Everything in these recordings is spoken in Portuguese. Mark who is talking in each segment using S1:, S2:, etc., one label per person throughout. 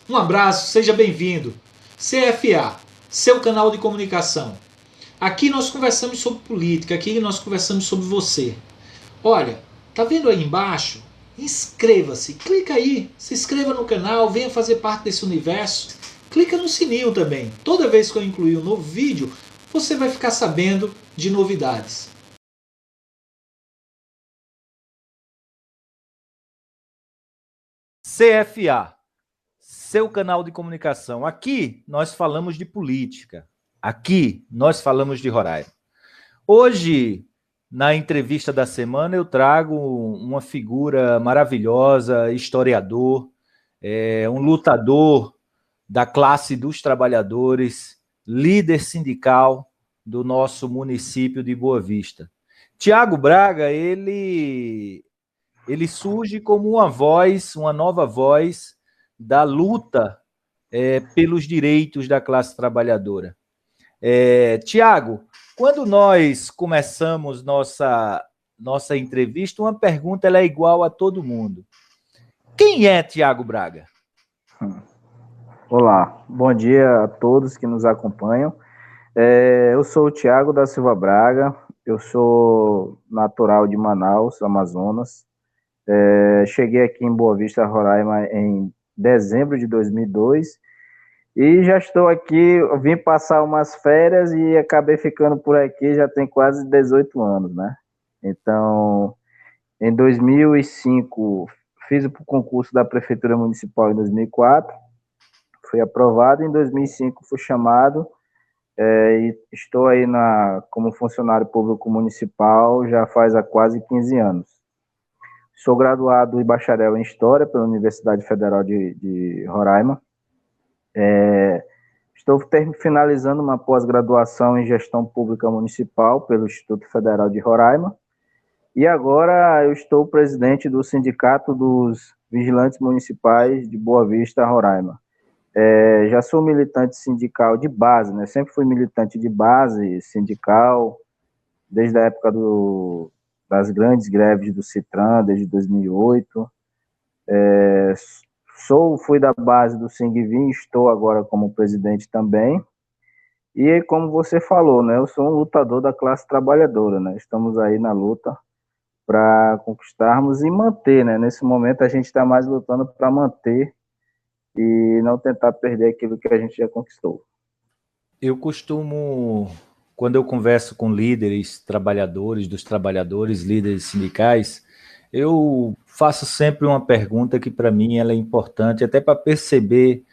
S1: Um abraço, seja bem-vindo. CFA, seu canal de comunicação. Aqui nós conversamos sobre política, aqui nós conversamos sobre você. Olha, tá vendo aí embaixo? Inscreva-se, clica aí, se inscreva no canal, venha fazer parte desse universo. Clica no sininho também. Toda vez que eu incluir um novo vídeo, você vai ficar sabendo de novidades.
S2: CFA, seu canal de comunicação. Aqui nós falamos de política. Aqui nós falamos de Roraima. Hoje, na entrevista da semana, eu trago uma figura maravilhosa, historiador, um lutador da classe dos trabalhadores, líder sindical do nosso município de Boa Vista. Tiago Braga, ele surge como uma voz, uma nova voz da luta pelos direitos da classe trabalhadora. Tiago, quando nós começamos nossa entrevista, uma pergunta ela é igual a todo mundo. Quem é Tiago Braga?
S3: Olá, bom dia a todos que nos acompanham. Eu sou o Tiago da Silva Braga, eu sou natural de Manaus, Amazonas. Cheguei aqui em Boa Vista, Roraima, em dezembro de 2002 e já estou aqui, eu vim passar umas férias e acabei ficando por aqui, já tem quase 18 anos, né? Então, em 2005, fiz o concurso da Prefeitura Municipal em 2004, fui aprovado, em 2005 fui chamado e estou aí como funcionário público municipal já faz há quase 15 anos. Sou graduado e bacharel em História pela Universidade Federal de Roraima. Estou finalizando uma pós-graduação em Gestão Pública Municipal pelo Instituto Federal de Roraima. E agora eu estou presidente do Sindicato dos Vigilantes Municipais de Boa Vista, Roraima. Já sou militante sindical de base, né? Sempre fui militante de base sindical, desde a época das grandes greves do Citran, desde 2008. Fui da base do Singvin, estou agora como presidente também. E como você falou, né? Eu sou um lutador da classe trabalhadora, né? Estamos aí na luta para conquistarmos e manter, né? Nesse momento a gente está mais lutando para manter e não tentar perder aquilo que a gente já conquistou.
S2: Eu costumo, quando eu converso com líderes trabalhadores, dos trabalhadores, líderes sindicais, eu faço sempre uma pergunta que para mim ela é importante, até para perceber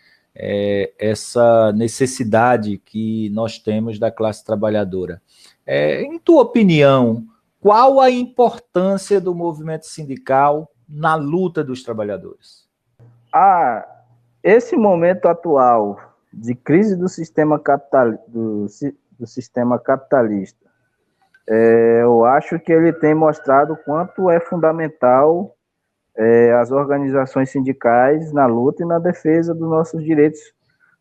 S2: essa necessidade que nós temos da classe trabalhadora. Em tua opinião, qual a importância do movimento sindical na luta dos trabalhadores?
S3: Esse momento atual de crise do sistema capitalista, eu acho que ele tem mostrado o quanto é fundamental as organizações sindicais na luta e na defesa dos nossos direitos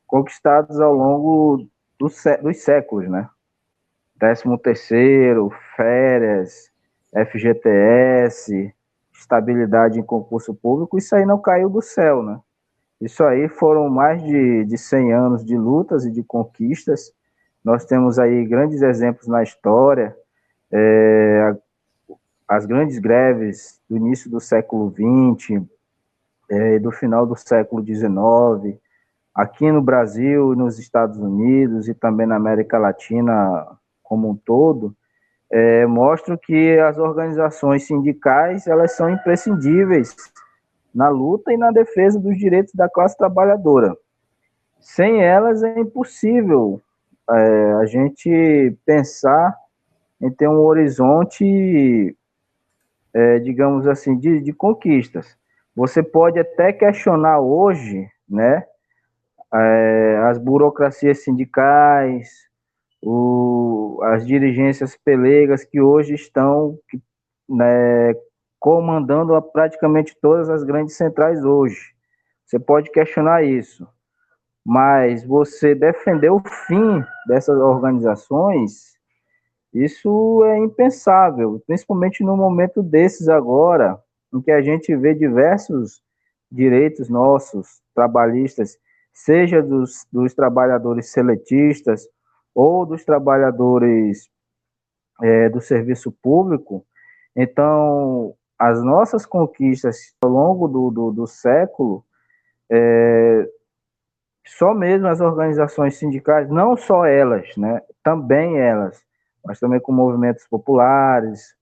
S3: conquistados ao longo dos séculos, né? 13º, férias, FGTS, estabilidade em concurso público, isso aí não caiu do céu, né? Isso aí foram mais de 100 anos de lutas e de conquistas. Nós temos aí grandes exemplos na história, as grandes greves do início do século XX, do final do século XIX, aqui no Brasil, nos Estados Unidos e também na América Latina como um todo, mostram que as organizações sindicais elas são imprescindíveis na luta e na defesa dos direitos da classe trabalhadora. Sem elas é impossível a gente pensar em ter um horizonte, digamos assim, de conquistas. Você pode até questionar hoje, né, as burocracias sindicais, as dirigências pelegas que hoje estão, né, comandando praticamente todas as grandes centrais hoje. Você pode questionar isso, mas você defender o fim dessas organizações, isso é impensável, principalmente no momento desses agora, em que a gente vê diversos direitos nossos trabalhistas, seja dos trabalhadores seletistas ou dos trabalhadores do serviço público. Então, as nossas conquistas ao longo do século, só mesmo as organizações sindicais, não só elas, né, também elas, mas também com movimentos populares,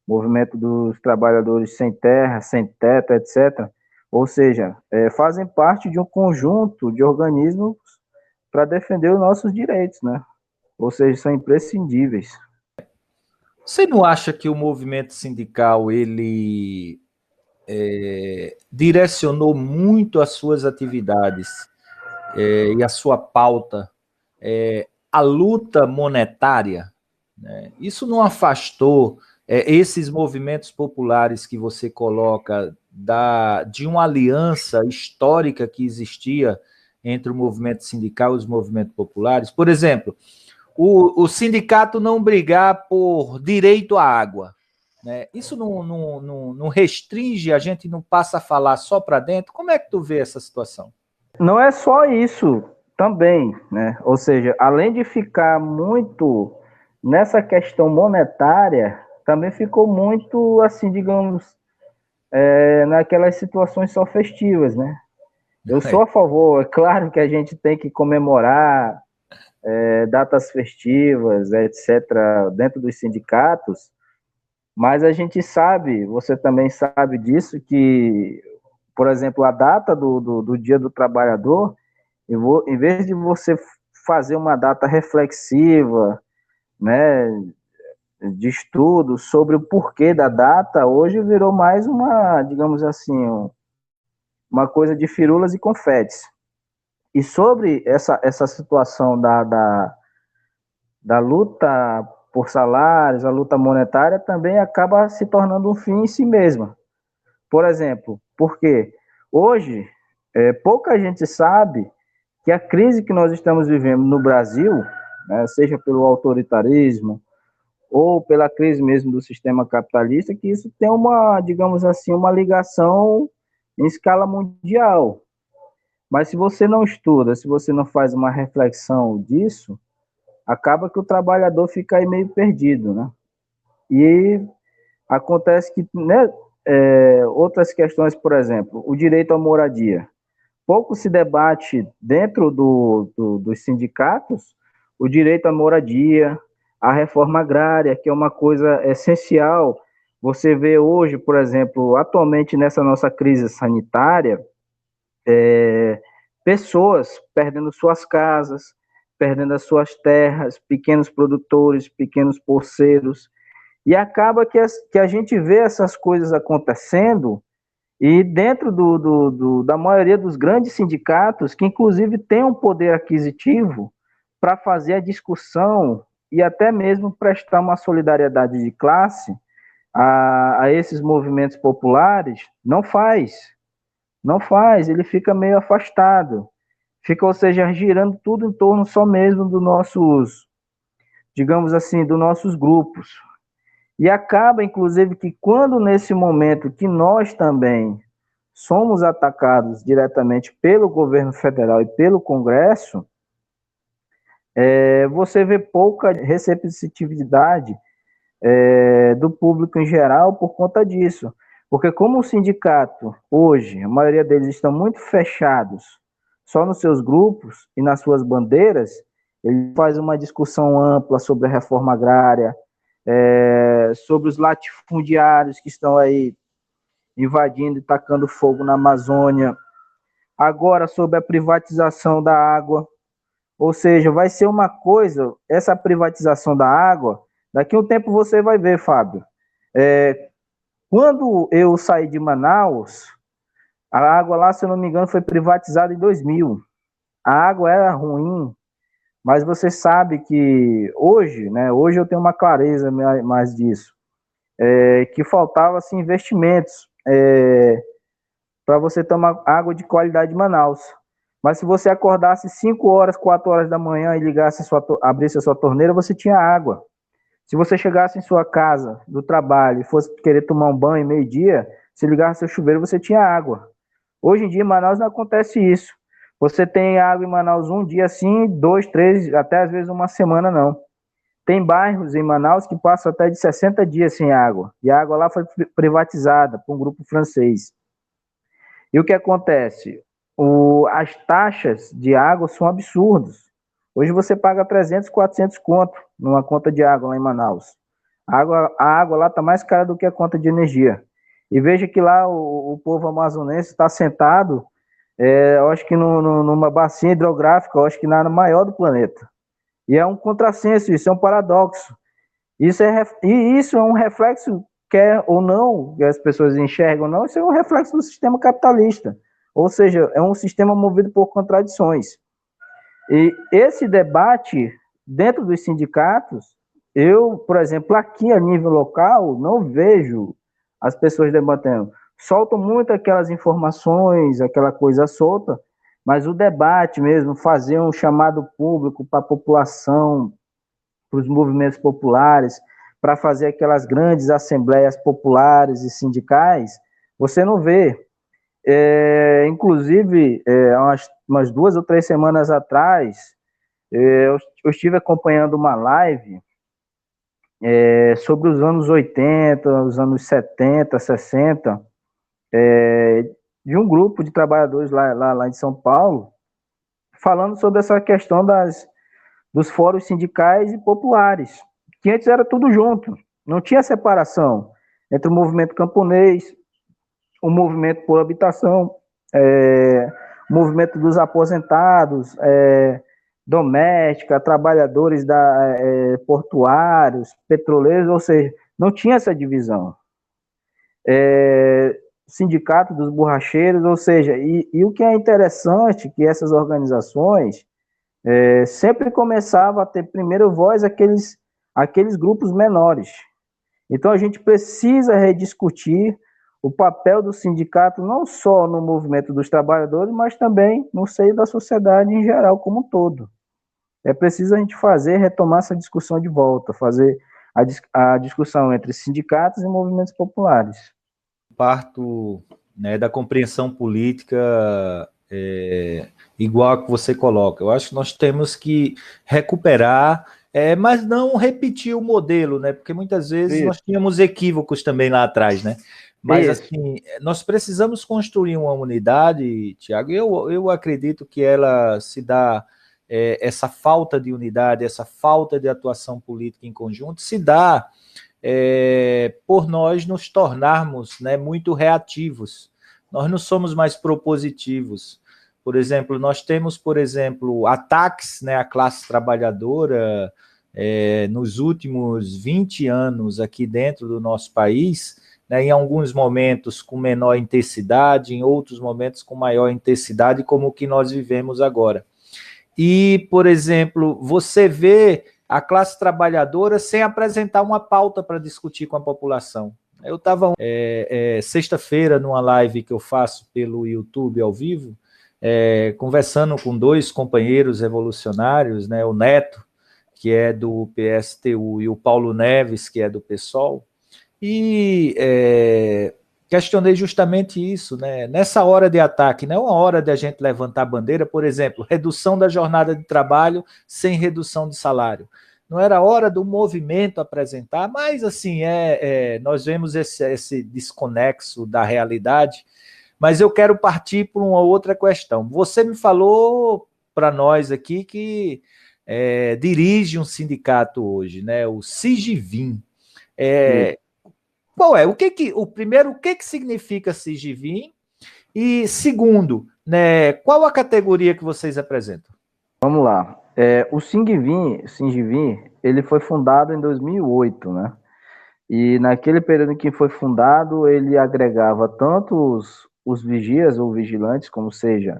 S3: movimento dos trabalhadores sem terra, sem teto, etc., ou seja, fazem parte de um conjunto de organismos para defender os nossos direitos, né? Ou seja, são imprescindíveis.
S2: Você não acha que o movimento sindical ele direcionou muito as suas atividades e a sua pauta à luta monetária, né? Isso não afastou esses movimentos populares que você coloca de uma aliança histórica que existia entre o movimento sindical e os movimentos populares? Por exemplo, o sindicato não brigar por direito à água, né? Isso não restringe, a gente não passa a falar só para dentro? Como é que tu vê essa situação?
S3: Não é só isso também, né? Ou seja, além de ficar muito nessa questão monetária, também ficou muito, assim, digamos, naquelas situações só festivas, né? Eu sou a favor, é claro que a gente tem que comemorar datas festivas, etc., dentro dos sindicatos, mas a gente sabe, você também sabe disso, que, por exemplo, a data do Dia do Trabalhador, em vez de você fazer uma data reflexiva, né, de estudo sobre o porquê da data, hoje virou mais uma, digamos assim, uma coisa de firulas e confetes. E sobre essa situação da luta por salários, a luta monetária, também acaba se tornando um fim em si mesma. Por exemplo, porque hoje pouca gente sabe que a crise que nós estamos vivendo no Brasil, né, seja pelo autoritarismo ou pela crise mesmo do sistema capitalista, que isso tem uma, digamos assim, uma ligação em escala mundial. Mas se você não estuda, se você não faz uma reflexão disso, acaba que o trabalhador fica aí meio perdido, né? E acontece que, né, outras questões, por exemplo, o direito à moradia. Pouco se debate dentro dos sindicatos o direito à moradia, a reforma agrária, que é uma coisa essencial. Você vê hoje, por exemplo, atualmente nessa nossa crise sanitária, pessoas perdendo suas casas, perdendo as suas terras, pequenos produtores, pequenos poceiros, e acaba que a gente vê essas coisas acontecendo e dentro da maioria dos grandes sindicatos, que inclusive tem um poder aquisitivo para fazer a discussão e até mesmo prestar uma solidariedade de classe a esses movimentos populares, não faz, ele fica meio afastado, fica, ou seja, girando tudo em torno só mesmo dos nossos, digamos assim, dos nossos grupos. E acaba, inclusive, que quando nesse momento que nós também somos atacados diretamente pelo governo federal e pelo Congresso, você vê pouca receptividade do público em geral por conta disso. Porque como o sindicato, hoje, a maioria deles estão muito fechados só nos seus grupos e nas suas bandeiras, ele faz uma discussão ampla sobre a reforma agrária, sobre os latifundiários que estão aí invadindo e tacando fogo na Amazônia, agora sobre a privatização da água, ou seja, vai ser uma coisa, essa privatização da água, daqui a um tempo você vai ver, Fábio, quando eu saí de Manaus, a água lá, se eu não me engano, foi privatizada em 2000, a água era ruim, mas você sabe que hoje, né, hoje eu tenho uma clareza mais disso, que faltava assim, investimentos para você tomar água de qualidade de Manaus. Mas se você acordasse 5 horas, 4 horas da manhã e abrisse a sua torneira, você tinha água. Se você chegasse em sua casa, do trabalho, e fosse querer tomar um banho meio-dia, se ligasse seu chuveiro, você tinha água. Hoje em dia, em Manaus, não acontece isso. Você tem água em Manaus um dia sim, 2, 3, até às vezes uma semana não. Tem bairros em Manaus que passam até de 60 dias sem água. E a água lá foi privatizada por um grupo francês. E o que acontece? As taxas de água são absurdas. Hoje você paga 300, 400 conto numa conta de água lá em Manaus. A água lá está mais cara do que a conta de energia. E veja que lá o povo amazonense está sentado, eu acho que numa bacia hidrográfica, eu acho que na maior do planeta. E é um contrassenso, isso é um paradoxo. Isso é um reflexo, quer ou não, que as pessoas enxergam ou não, isso é um reflexo do sistema capitalista. Ou seja, é um sistema movido por contradições. E esse debate, dentro dos sindicatos, eu, por exemplo, aqui a nível local, não vejo as pessoas debatendo. Soltam muito aquelas informações, aquela coisa solta, mas o debate mesmo, fazer um chamado público para a população, para os movimentos populares, para fazer aquelas grandes assembleias populares e sindicais, você não vê. Inclusive, umas 2 ou 3 semanas atrás, eu estive acompanhando uma live sobre os anos 80, os anos 70, 60, de um grupo de trabalhadores lá de São Paulo, falando sobre essa questão dos fóruns sindicais e populares, que antes era tudo junto, não tinha separação entre o movimento camponês, o movimento por habitação, o movimento dos aposentados, doméstica, trabalhadores portuários, petroleiros, ou seja, não tinha essa divisão. Sindicato dos borracheiros, ou seja, e o que é interessante que essas organizações sempre começavam a ter primeiro voz aqueles grupos menores. Então a gente precisa rediscutir o papel do sindicato não só no movimento dos trabalhadores, mas também no seio da sociedade em geral como um todo. É preciso a gente retomar essa discussão de volta, fazer a discussão entre sindicatos e movimentos populares.
S2: Parto, né, da compreensão política igual a que você coloca. Eu acho que nós temos que recuperar, mas não repetir o modelo, né? Porque muitas vezes nós tínhamos equívocos também lá atrás, né? Mas assim, nós precisamos construir uma unidade, Tiago. Eu acredito que ela se dá, essa falta de unidade, essa falta de atuação política em conjunto, se dá por nós nos tornarmos, né, muito reativos. Nós não somos mais propositivos. Por exemplo, nós temos, ataques, né, à classe trabalhadora nos últimos 20 anos aqui dentro do nosso país, né, em alguns momentos com menor intensidade, em outros momentos com maior intensidade, como o que nós vivemos agora. E, por exemplo, você vê a classe trabalhadora sem apresentar uma pauta para discutir com a população. Eu estava sexta-feira numa live que eu faço pelo YouTube ao vivo, conversando com 2 companheiros revolucionários, né, o Neto, que é do PSTU, e o Paulo Neves, que é do PSOL, e questionei justamente isso, né? Nessa hora de ataque, não é uma hora de a gente levantar a bandeira, por exemplo, redução da jornada de trabalho sem redução de salário. Não era hora do movimento apresentar, mas assim, nós vemos esse desconexo da realidade, mas eu quero partir para uma outra questão. Você me falou para nós aqui que dirige um sindicato hoje, né? O Sigivim. Qual é? Primeiro, o que significa Sigivim? E segundo, né, qual a categoria que vocês apresentam?
S3: Vamos lá. O Sigivim, ele foi fundado em 2008, né? E naquele período em que foi fundado, ele agregava tanto os vigias ou vigilantes, como seja,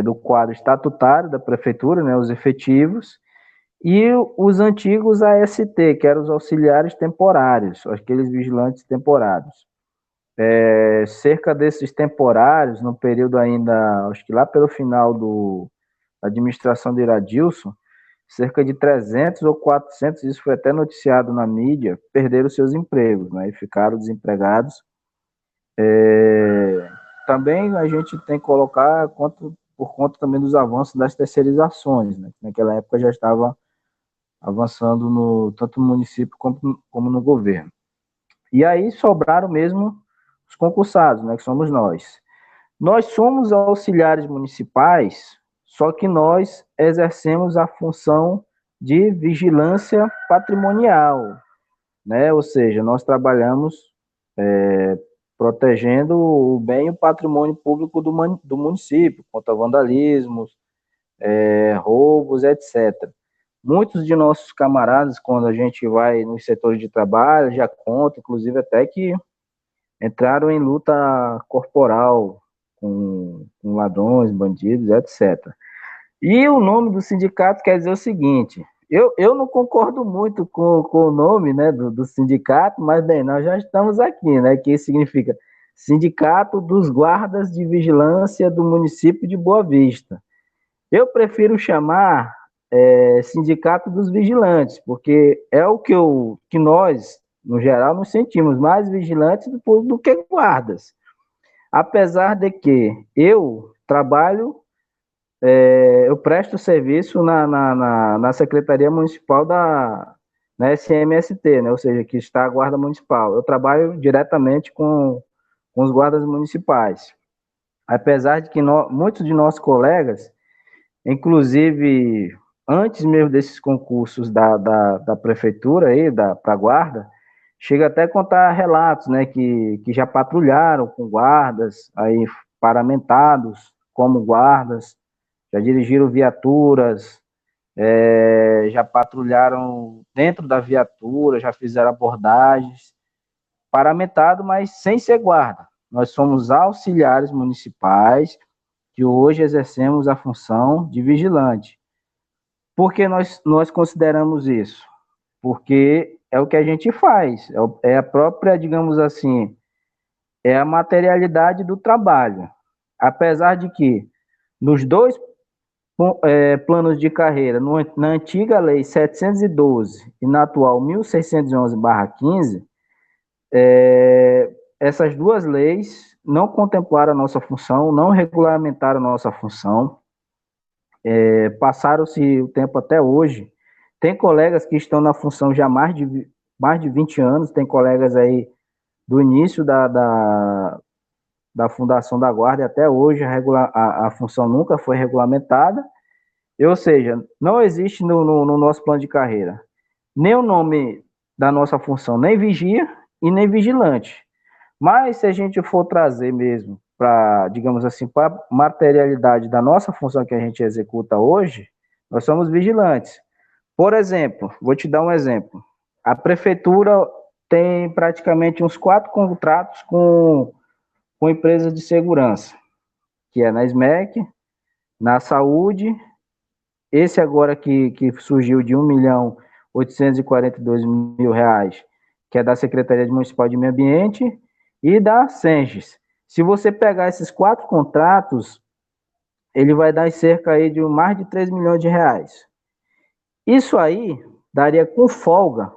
S3: do quadro estatutário da prefeitura, né, os efetivos, e os antigos AST, que eram os auxiliares temporários, aqueles vigilantes temporários. Cerca desses temporários, no período ainda, acho que lá pelo final da administração de Iradilson, cerca de 300 ou 400, isso foi até noticiado na mídia, perderam seus empregos, né, e ficaram desempregados. também a gente tem que colocar por conta também dos avanços das terceirizações, né? Naquela época já estava avançando tanto no município como no governo. E aí sobraram mesmo os concursados, né, que somos nós. Nós somos auxiliares municipais, só que nós exercemos a função de vigilância patrimonial, né? Ou seja, nós trabalhamos protegendo o bem e o patrimônio público do município, contra vandalismos, roubos, etc. Muitos de nossos camaradas, quando a gente vai nos setores de trabalho, já contam, inclusive até que entraram em luta corporal com ladrões, bandidos, etc. E o nome do sindicato quer dizer o seguinte: eu não concordo muito com o nome, né, do sindicato, mas bem, nós já estamos aqui, né, que significa Sindicato dos Guardas de Vigilância do Município de Boa Vista. Eu prefiro chamar Sindicato dos Vigilantes, porque é o que nós, no geral, nos sentimos mais vigilantes do que guardas. Apesar de que eu trabalho, eu presto serviço na Secretaria Municipal na SMST, né? Ou seja, que está a Guarda Municipal. Eu trabalho diretamente com os guardas municipais. Apesar de que muitos de nossos colegas, inclusive antes mesmo desses concursos da prefeitura aí, para a guarda, chega até a contar relatos, né, que já patrulharam com guardas aí paramentados como guardas, já dirigiram viaturas, já patrulharam dentro da viatura, já fizeram abordagens, paramentado, mas sem ser guarda. Nós somos auxiliares municipais que hoje exercemos a função de vigilante. Por que nós consideramos isso? Porque é o que a gente faz, é a própria, digamos assim, é a materialidade do trabalho. Apesar de que nos dois planos de carreira, na antiga lei 712 e na atual 1611/15, essas duas leis não contemplaram a nossa função, não regulamentaram a nossa função, passaram-se o tempo até hoje. Tem colegas que estão na função já há mais de 20 anos, tem colegas aí do início da fundação da Guarda até hoje, a função nunca foi regulamentada, ou seja, não existe no nosso plano de carreira nem o nome da nossa função, nem vigia e nem vigilante. Mas se a gente for trazer mesmo para, digamos assim, para a materialidade da nossa função que a gente executa hoje, nós somos vigilantes. Por exemplo, vou te dar um exemplo. A prefeitura tem praticamente uns 4 contratos com empresas de segurança, que é na SMEC, na saúde, esse agora que surgiu de R$1.842.000, que é da Secretaria Municipal de Meio Ambiente, e da Senges. Se você pegar esses 4 contratos, ele vai dar cerca aí de mais de R$3 milhões. Isso aí daria com folga,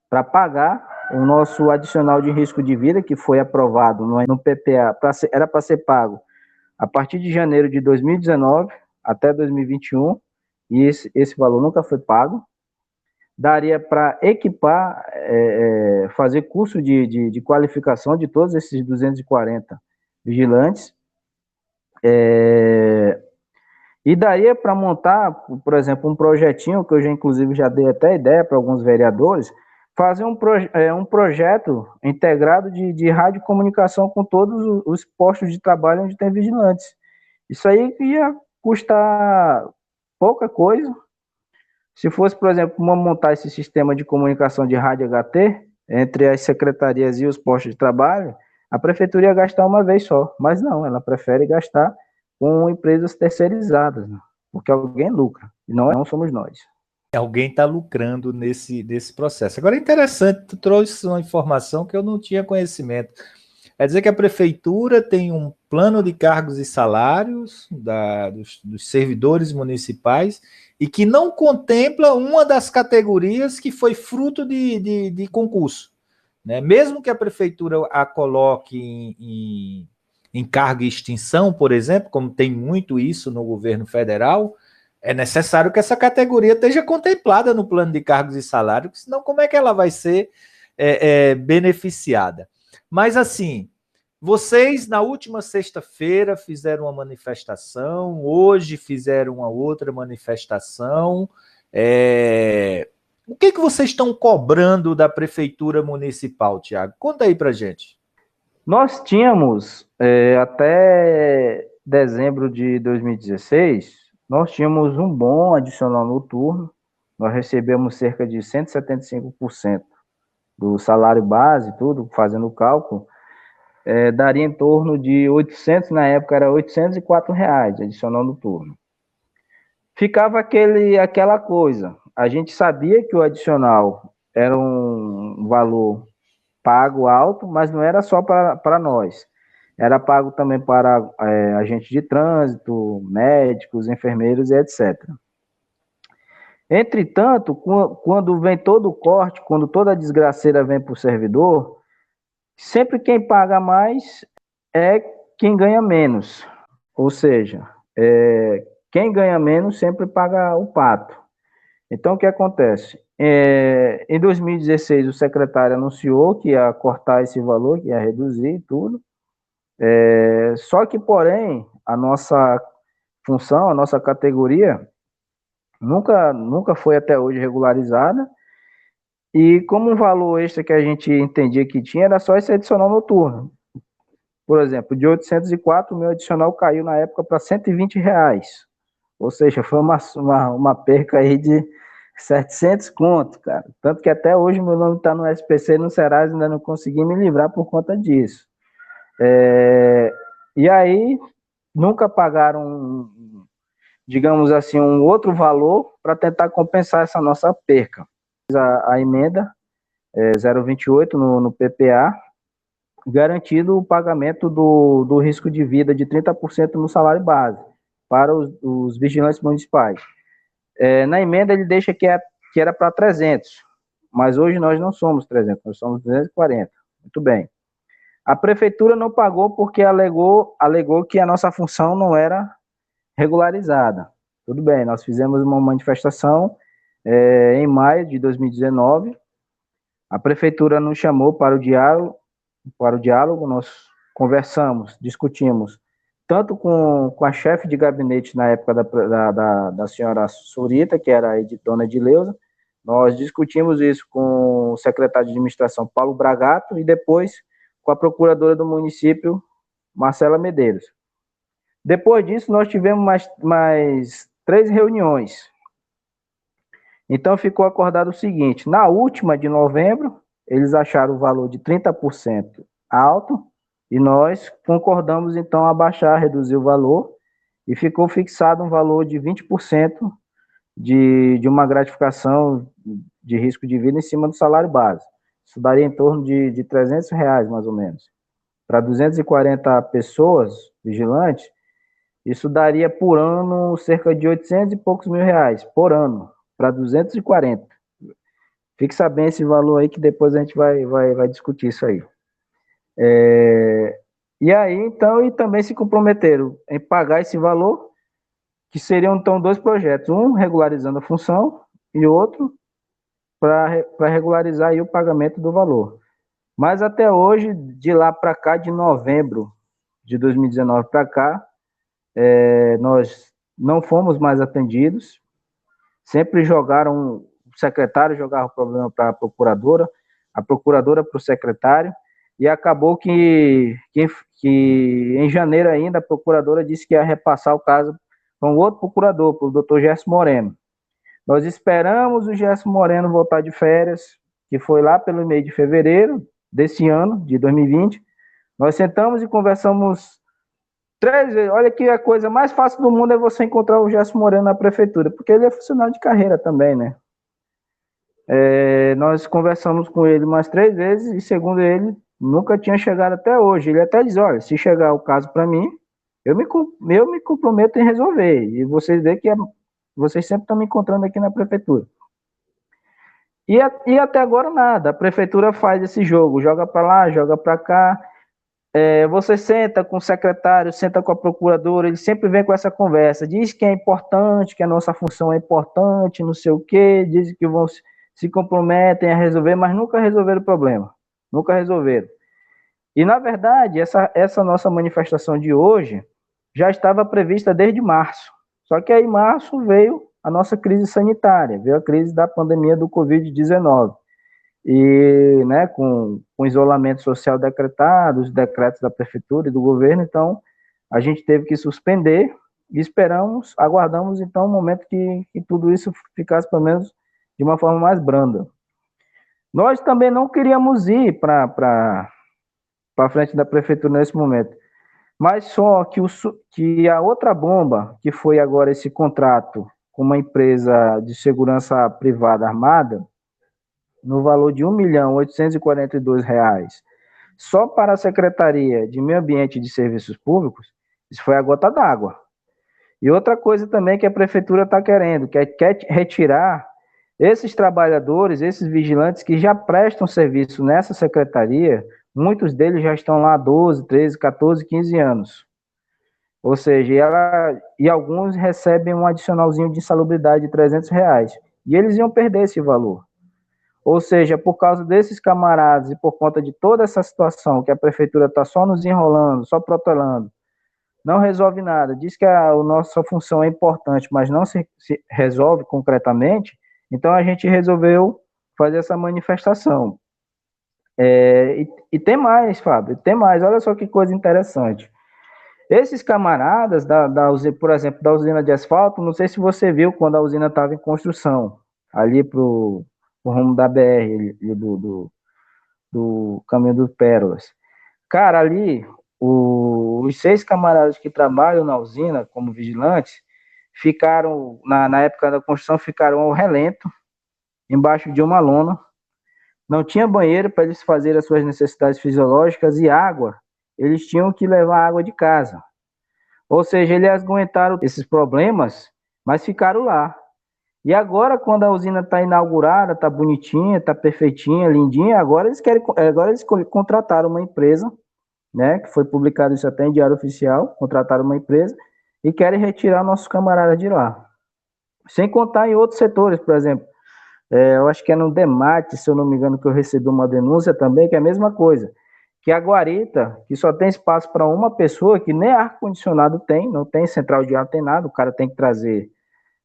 S3: para pagar o nosso adicional de risco de vida, que foi aprovado no PPA, era para ser pago a partir de janeiro de 2019 até 2021, e esse valor nunca foi pago. Daria para equipar, fazer curso de qualificação de todos esses 240 vigilantes, e daria para montar, por exemplo, um projetinho, que eu já inclusive já dei até ideia para alguns vereadores, fazer um projeto integrado de radiocomunicação com todos os postos de trabalho onde tem vigilantes. Isso aí ia custar pouca coisa. Se fosse, por exemplo, montar esse sistema de comunicação de rádio HT entre as secretarias e os postos de trabalho, a prefeitura ia gastar uma vez só, mas não, ela prefere gastar com empresas terceirizadas, né? Porque alguém lucra, e não somos nós.
S2: Alguém está lucrando nesse processo. Agora é interessante, tu trouxe uma informação que eu não tinha conhecimento. Quer dizer que a prefeitura tem um plano de cargos e salários dos servidores municipais e que não contempla uma das categorias que foi fruto de concurso, né? Mesmo que a prefeitura a coloque em cargo e extinção, por exemplo, como tem muito isso no governo federal, é necessário que essa categoria esteja contemplada no plano de cargos e salários, senão como é que ela vai ser beneficiada? Mas assim, vocês na última sexta-feira fizeram uma manifestação, hoje fizeram uma outra manifestação. O que vocês estão cobrando da Prefeitura Municipal, Tiago? Conta aí pra gente.
S3: Nós tínhamos, até dezembro de 2016, nós tínhamos um bom adicional noturno, nós recebemos cerca de 175% do salário base, tudo, fazendo o cálculo, daria em torno de 800, na época era R$ 804 adicional noturno. Ficava aquela coisa, a gente sabia que o adicional era um valor pago alto, mas não era só para nós. Era pago também para agentes de trânsito, médicos, enfermeiros e etc. Entretanto, quando vem todo o corte, quando toda a desgraceira vem para o servidor, sempre quem paga mais é quem ganha menos. Ou seja, quem ganha menos sempre paga o pato. Então, o que acontece? Em 2016, o secretário anunciou que ia cortar esse valor, que ia reduzir tudo. Só que, porém, a nossa função, a nossa categoria, nunca foi até hoje regularizada. E como um valor extra que a gente entendia que tinha, era só esse adicional noturno. Por exemplo, de 804, o meu adicional caiu na época para R$ 120. Ou seja, foi uma perca aí de 700 conto, cara. Tanto que até hoje meu nome está no SPC e no Serasa, ainda não consegui me livrar por conta disso. E aí, nunca pagaram, digamos assim, um outro valor para tentar compensar essa nossa perca. A emenda 028 no PPA, garantido o pagamento do risco de vida de 30% no salário base para os vigilantes municipais. Na emenda ele deixa que era para 300, mas hoje nós não somos 300, nós somos 240. Muito bem. A prefeitura não pagou porque alegou que a nossa função não era regularizada. Tudo bem, nós fizemos uma manifestação em maio de 2019. A prefeitura nos chamou para o diálogo, nós conversamos, discutimos, tanto com a chefe de gabinete na época da senhora Surita, que era a dona Edileuza, nós discutimos isso com o secretário de administração, Paulo Bragato, e depois com a procuradora do município, Marcela Medeiros. Depois disso, nós tivemos mais 3 reuniões. Então, ficou acordado o seguinte: na última de novembro, eles acharam o valor de 30% alto, e nós concordamos, então, a baixar, reduzir o valor, e ficou fixado um valor de 20% de uma gratificação de risco de vida em cima do salário base. Isso daria em torno de R$ 300, mais ou menos. Para 240 pessoas vigilantes, isso daria por ano cerca de 800 e poucos mil reais, por ano, para 240. Fixa bem esse valor aí, que depois a gente vai discutir isso aí. E aí, então, e também se comprometeram em pagar esse valor, que seriam, então, 2 projetos. Um regularizando a função e outro para regularizar aí o pagamento do valor. Mas até hoje, de lá para cá, de novembro de 2019 para cá, nós não fomos mais atendidos. Sempre o secretário jogava o problema para a procuradora para o secretário, e acabou que em janeiro ainda a procuradora disse que ia repassar o caso para um outro procurador, para o doutor Gerson Moreno. Nós esperamos o Gerson Moreno voltar de férias, que foi lá pelo mês de fevereiro desse ano, de 2020. Nós sentamos e conversamos 3 vezes. Olha que a coisa mais fácil do mundo é você encontrar o Gerson Moreno na prefeitura, porque ele é funcionário de carreira também, né? Nós conversamos com ele mais 3 vezes e, segundo ele, nunca tinha chegado até hoje. Ele até diz: olha, se chegar o caso para mim, eu me comprometo em resolver. E vocês veem que vocês sempre estão me encontrando aqui na prefeitura. E até agora nada. A prefeitura faz esse jogo, joga para lá, joga para cá. Você senta com o secretário, senta com a procuradora, ele sempre vem com essa conversa, diz que é importante, que a nossa função é importante, não sei o quê, diz que vão se comprometem a resolver, mas nunca resolveram o problema, nunca resolveram. E, na verdade, essa nossa manifestação de hoje já estava prevista desde março, só que aí em março veio a nossa crise sanitária, veio a crise da pandemia do Covid-19. E, né, com isolamento social decretado, os decretos da prefeitura e do governo, então a gente teve que suspender e aguardamos então um momento que tudo isso ficasse pelo menos de uma forma mais branda. Nós também não queríamos ir para frente da prefeitura nesse momento, mas só que a outra bomba, que foi agora esse contrato com uma empresa de segurança privada armada, no valor de R$ 1.842,00, só para a Secretaria de Meio Ambiente e de Serviços Públicos, isso foi a gota d'água. E outra coisa também que a Prefeitura está querendo, que quer retirar esses trabalhadores, esses vigilantes que já prestam serviço nessa secretaria, muitos deles já estão lá há 12, 13, 14, 15 anos. Ou seja, e alguns recebem um adicionalzinho de insalubridade de R$ 300, e eles iam perder esse valor. Ou seja, por causa desses camaradas e por conta de toda essa situação que a prefeitura está só nos enrolando, só protelando, não resolve nada, diz que a nossa função é importante, mas não se resolve concretamente, então a gente resolveu fazer essa manifestação. E tem mais, Fábio, tem mais, olha só que coisa interessante. Esses camaradas, por exemplo, da usina de asfalto, não sei se você viu quando a usina estava em construção, ali pro rumo da BR, do Caminho dos Pérolas. Cara, ali, os 6 camaradas que trabalham na usina como vigilantes, ficaram, na época da construção, ficaram ao relento, embaixo de uma lona. Não tinha banheiro para eles fazerem as suas necessidades fisiológicas e água. Eles tinham que levar água de casa. Ou seja, eles aguentaram esses problemas, mas ficaram lá. E agora, quando a usina está inaugurada, está bonitinha, está perfeitinha, lindinha, agora eles contrataram uma empresa, né, que foi publicado isso até em Diário Oficial, contrataram uma empresa e querem retirar nossos camaradas de lá. Sem contar em outros setores, por exemplo, eu acho que é no DEMAT, se eu não me engano, que eu recebi uma denúncia também, que é a mesma coisa, que a guarita, que só tem espaço para uma pessoa, que nem ar-condicionado tem, não tem central de ar, não tem nada, o cara tem que trazer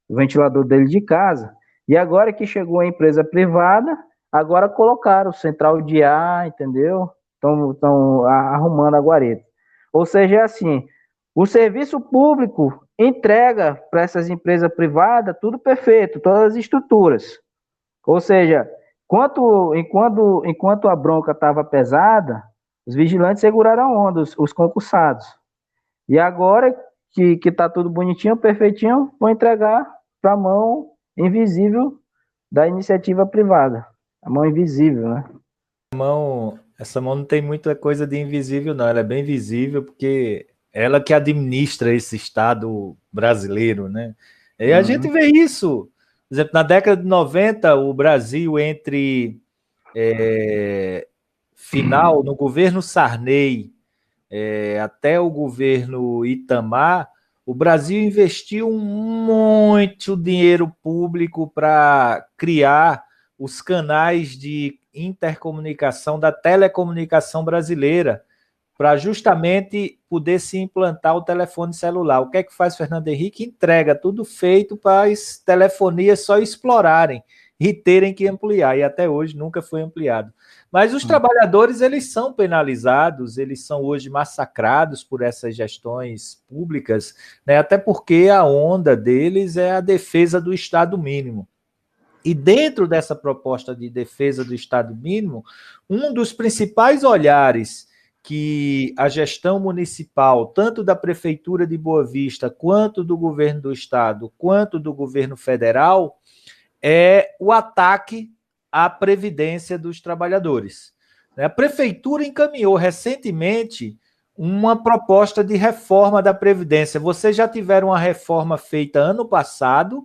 S3: o ventilador dele de casa, e agora que chegou a empresa privada, agora colocaram central de ar, entendeu? Estão arrumando a guarita. Ou seja, é assim, o serviço público entrega para essas empresas privadas tudo perfeito, todas as estruturas. Ou seja, enquanto a bronca estava pesada, os vigilantes seguraram a onda, os concursados. E agora que está tudo bonitinho, perfeitinho, vou entregar para a mão invisível da iniciativa privada. A mão invisível, né?
S2: Essa mão não tem muita coisa de invisível, não. Ela é bem visível, porque ela que administra esse Estado brasileiro, né? E a gente vê isso. Por exemplo, na década de 90, o Brasil, entre final, no governo Sarney, até o governo Itamar, o Brasil investiu muito dinheiro público para criar os canais de intercomunicação da telecomunicação brasileira, para justamente poder se implantar o telefone celular. O que é que faz Fernando Henrique? Entrega tudo feito para as telefonias só explorarem e terem que ampliar, e até hoje nunca foi ampliado. Mas os trabalhadores, eles são penalizados, eles são hoje massacrados por essas gestões públicas, né? Até porque a onda deles é a defesa do Estado mínimo. E dentro dessa proposta de defesa do Estado mínimo, um dos principais olhares que a gestão municipal, tanto da Prefeitura de Boa Vista, quanto do governo do Estado, quanto do governo federal, é o ataque à previdência dos trabalhadores. A Prefeitura encaminhou recentemente uma proposta de reforma da Previdência. Vocês já tiveram uma reforma feita ano passado,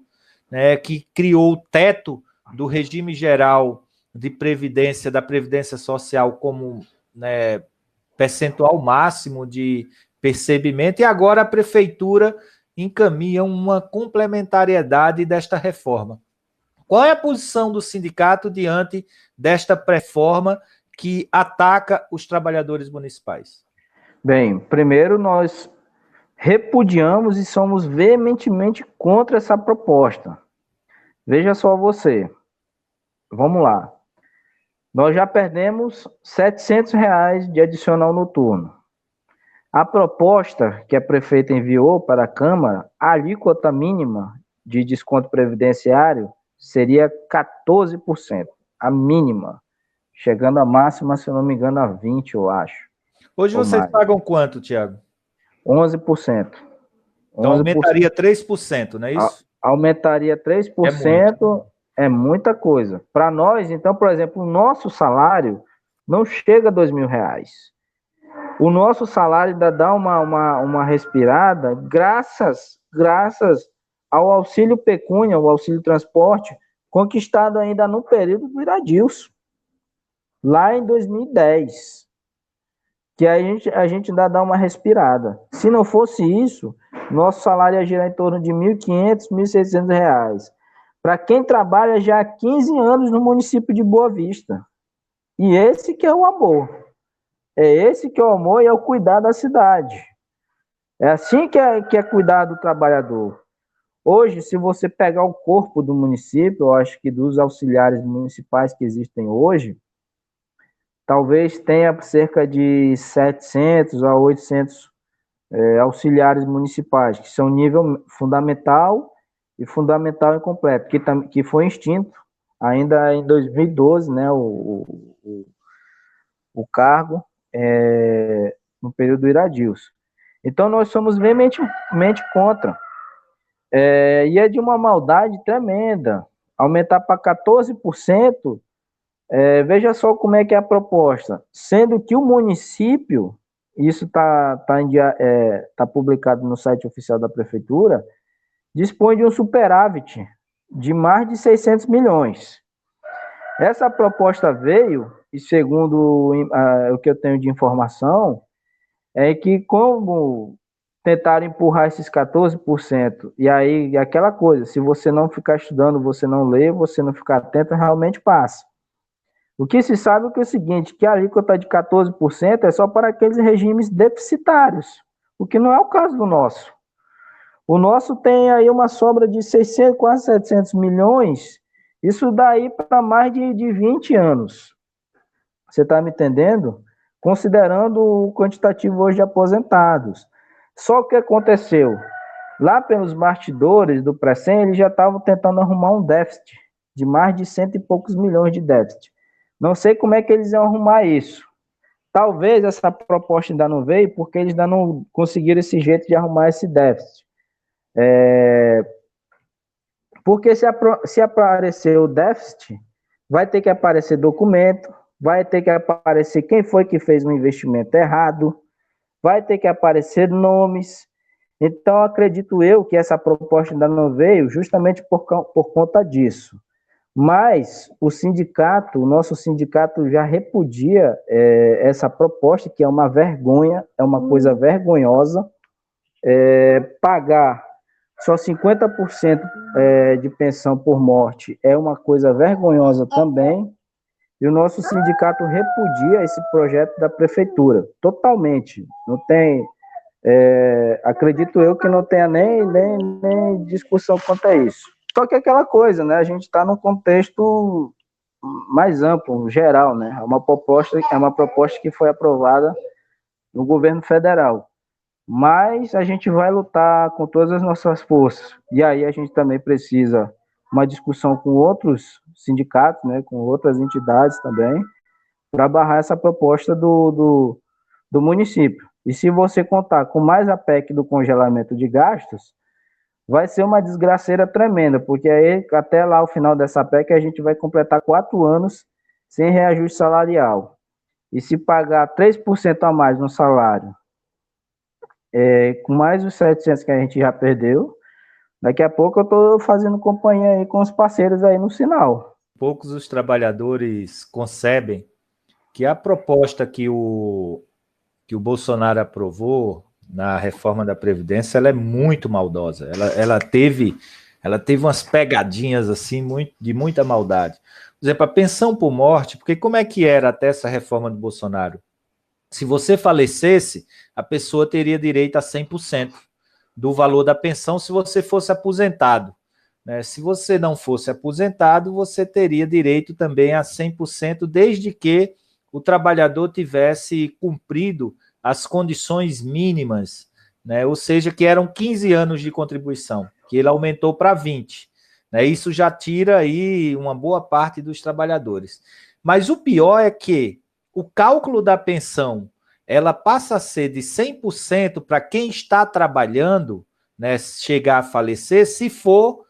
S2: né, que criou o teto do regime geral de previdência, da Previdência Social, como, né, percentual máximo de percebimento, e agora a prefeitura encaminha uma complementariedade desta reforma. Qual é a posição do sindicato diante desta pré-reforma que ataca os trabalhadores municipais?
S3: Bem, primeiro nós repudiamos e somos veementemente contra essa proposta. Veja só você, vamos lá. Nós já perdemos R$ 700 de adicional noturno. A proposta que a prefeita enviou para a Câmara, a alíquota mínima de desconto previdenciário seria 14%, a mínima, chegando a máxima, se eu não me engano, a 20%, eu acho.
S2: Hoje vocês pagam quanto, Tiago?
S3: 11%.
S2: Então aumentaria 3%, não é isso?
S3: Aumentaria 3%, é muita coisa. Para nós, então, por exemplo, o nosso salário não chega a R$2.000. O nosso salário ainda dá uma respirada graças ao auxílio pecúnia, ao auxílio transporte, conquistado ainda no período do Iradilson, lá em 2010. Que a gente ainda dá uma respirada. Se não fosse isso, nosso salário ia girar em torno de R$1.500, R$1.600. Para quem trabalha já há 15 anos no município de Boa Vista. E esse que é o amor. É esse que é o amor e é o cuidar da cidade. É assim que é cuidar do trabalhador. Hoje, se você pegar o corpo do município, eu acho que dos auxiliares municipais que existem hoje, talvez tenha cerca de 700 a 800 auxiliares municipais, que são nível fundamental e fundamental incompleto, que foi extinto ainda em 2012, né, o cargo no período do Iradilson. Então, nós somos veementemente contra. E é de uma maldade tremenda. Aumentar para 14%, veja só como é que é a proposta. Sendo que o município, isso está publicado no site oficial da prefeitura, dispõe de um superávit de mais de 600 milhões. Essa proposta veio, e segundo o que eu tenho de informação, é que como tentaram empurrar esses 14%, e aí aquela coisa, se você não ficar estudando, você não lê, você não ficar atento, realmente passa. O que se sabe é o seguinte, que a alíquota de 14% é só para aqueles regimes deficitários, o que não é o caso do nosso. O nosso tem aí uma sobra de 600, quase 700 milhões, isso daí para mais de 20 anos. Você está me entendendo? Considerando o quantitativo hoje de aposentados. Só o que aconteceu? Lá pelos bastidores do Precem, eles já estavam tentando arrumar um déficit de mais de 100 e poucos milhões de déficit. Não sei como é que eles iam arrumar isso. Talvez essa proposta ainda não veio porque eles ainda não conseguiram esse jeito de arrumar esse déficit. Porque se aparecer o déficit, vai ter que aparecer documento, vai ter que aparecer quem foi que fez um investimento errado, vai ter que aparecer nomes. Então, acredito eu que essa proposta ainda não veio justamente por conta disso. Mas o nosso sindicato já repudia essa proposta, que é uma vergonha, é uma coisa vergonhosa. Pagar só 50% de pensão por morte é uma coisa vergonhosa também. E o nosso sindicato repudia esse projeto da prefeitura, totalmente. Não tem, acredito eu que não tenha nem discussão quanto a isso. Só que é aquela coisa, né? A gente está num contexto mais amplo, geral, né? É uma proposta que foi aprovada no governo federal. Mas a gente vai lutar com todas as nossas forças. E aí a gente também precisa uma discussão com outros sindicatos, né, com outras entidades também, para barrar essa proposta do município. E se você contar com mais a PEC do congelamento de gastos, vai ser uma desgraceira tremenda, porque aí até lá o final dessa PEC a gente vai completar 4 anos sem reajuste salarial. E se pagar 3% a mais no salário, com mais os 700 que a gente já perdeu, daqui a pouco eu estou fazendo companhia aí com os parceiros aí no sinal.
S2: Poucos os trabalhadores concebem que a proposta que o que o Bolsonaro aprovou na reforma da Previdência, ela é muito maldosa. Ela teve umas pegadinhas assim de muita maldade. Por exemplo, a pensão por morte, porque como é que era até essa reforma do Bolsonaro? Se você falecesse, a pessoa teria direito a 100% do valor da pensão se você fosse aposentado, né? Se você não fosse aposentado, você teria direito também a 100%, desde que o trabalhador tivesse cumprido as condições mínimas, né? Ou seja, que eram 15 anos de contribuição, que ele aumentou para 20. Né? Isso já tira aí uma boa parte dos trabalhadores. Mas o pior é que o cálculo da pensão ela passa a ser de 100% para quem está trabalhando, né, chegar a falecer, se for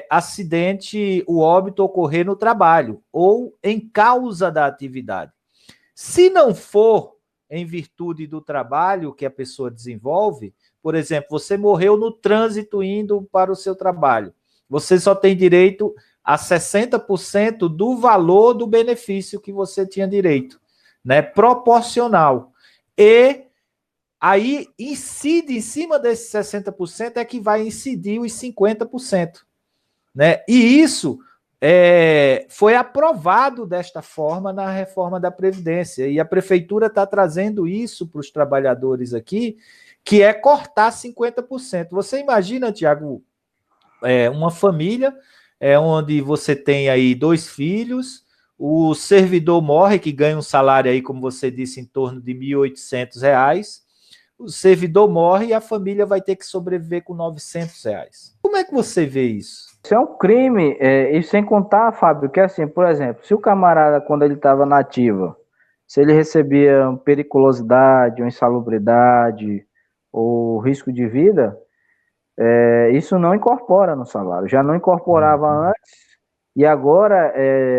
S2: acidente, o óbito ocorrer no trabalho ou em causa da atividade. Se não for em virtude do trabalho que a pessoa desenvolve, por exemplo, você morreu no trânsito indo para o seu trabalho, você só tem direito a 60% do valor do benefício que você tinha direito, né? Proporcional. E aí incide em cima desses 60% é que vai incidir os 50%. Né? E isso foi aprovado desta forma na reforma da Previdência. E a Prefeitura está trazendo isso para os trabalhadores aqui, que é cortar 50%. Você imagina, Tiago, uma família onde você tem aí 2 filhos, o servidor morre, que ganha um salário aí, como você disse, em torno de R$ 1.800, o servidor morre e a família vai ter que sobreviver com R$ 900. Como é que você vê isso?
S3: Isso é um crime, e sem contar, Fábio, que assim, por exemplo, se o camarada, quando ele estava na ativa, se ele recebia periculosidade, ou insalubridade, ou risco de vida, isso não incorpora no salário. Já não incorporava antes, e agora,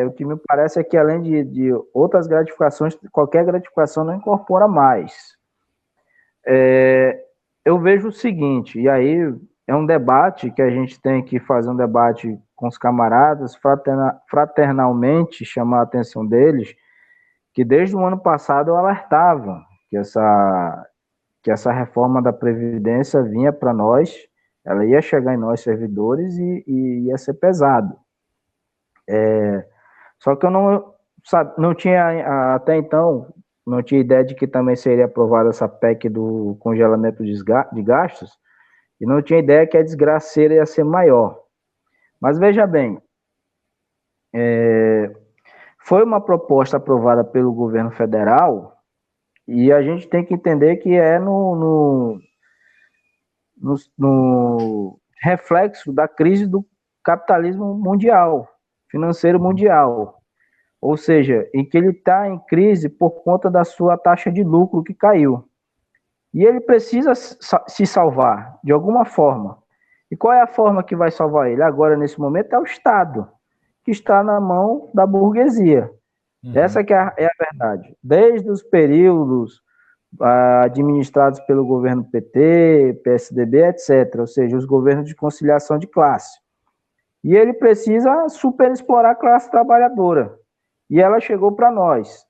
S3: o que me parece é que além de outras gratificações, qualquer gratificação não incorpora mais. Eu vejo o seguinte, e aí é um debate que a gente tem que fazer, um debate com os camaradas, fraternalmente, chamar a atenção deles, que desde o ano passado eu alertava que essa reforma da Previdência vinha para nós, ela ia chegar em nós servidores e ia ser pesado. Só que eu não tinha, até então, não tinha ideia de que também seria aprovada essa PEC do congelamento de gastos, e não tinha ideia que a desgraceira ia ser maior. Mas veja bem, foi uma proposta aprovada pelo governo federal, e a gente tem que entender que é no reflexo da crise do capitalismo mundial, financeiro mundial. Ou seja, em que ele está em crise por conta da sua taxa de lucro que caiu. E ele precisa se salvar, de alguma forma. E qual é a forma que vai salvar ele? Agora, nesse momento, é o Estado, que está na mão da burguesia. Essa que é a verdade. Desde os períodos administrados pelo governo PT, PSDB, etc. Ou seja, os governos de conciliação de classe. E ele precisa superexplorar a classe trabalhadora. E ela chegou para nós.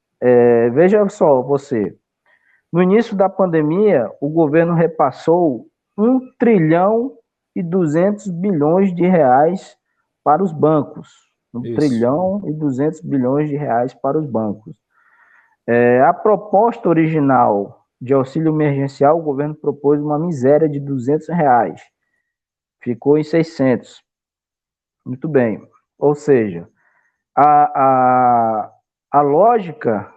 S3: Veja só, você. No início da pandemia, o governo repassou 1.200 bilhões para os bancos. 1.200 bilhões para os bancos. A proposta original de auxílio emergencial, o governo propôs uma miséria de R$200. Ficou em 600. Muito bem. Ou seja, a lógica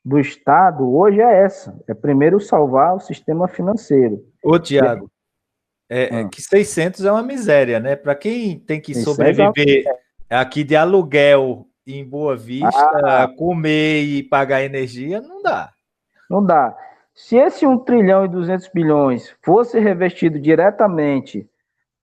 S3: do Estado hoje é essa. É primeiro salvar o sistema financeiro.
S2: Ô, Tiago, que 600 é uma miséria, né? Para quem tem que sobreviver aqui de aluguel em Boa Vista, comer e pagar energia, não dá.
S3: Não dá. Se esse 1.200 bilhões fosse revestido diretamente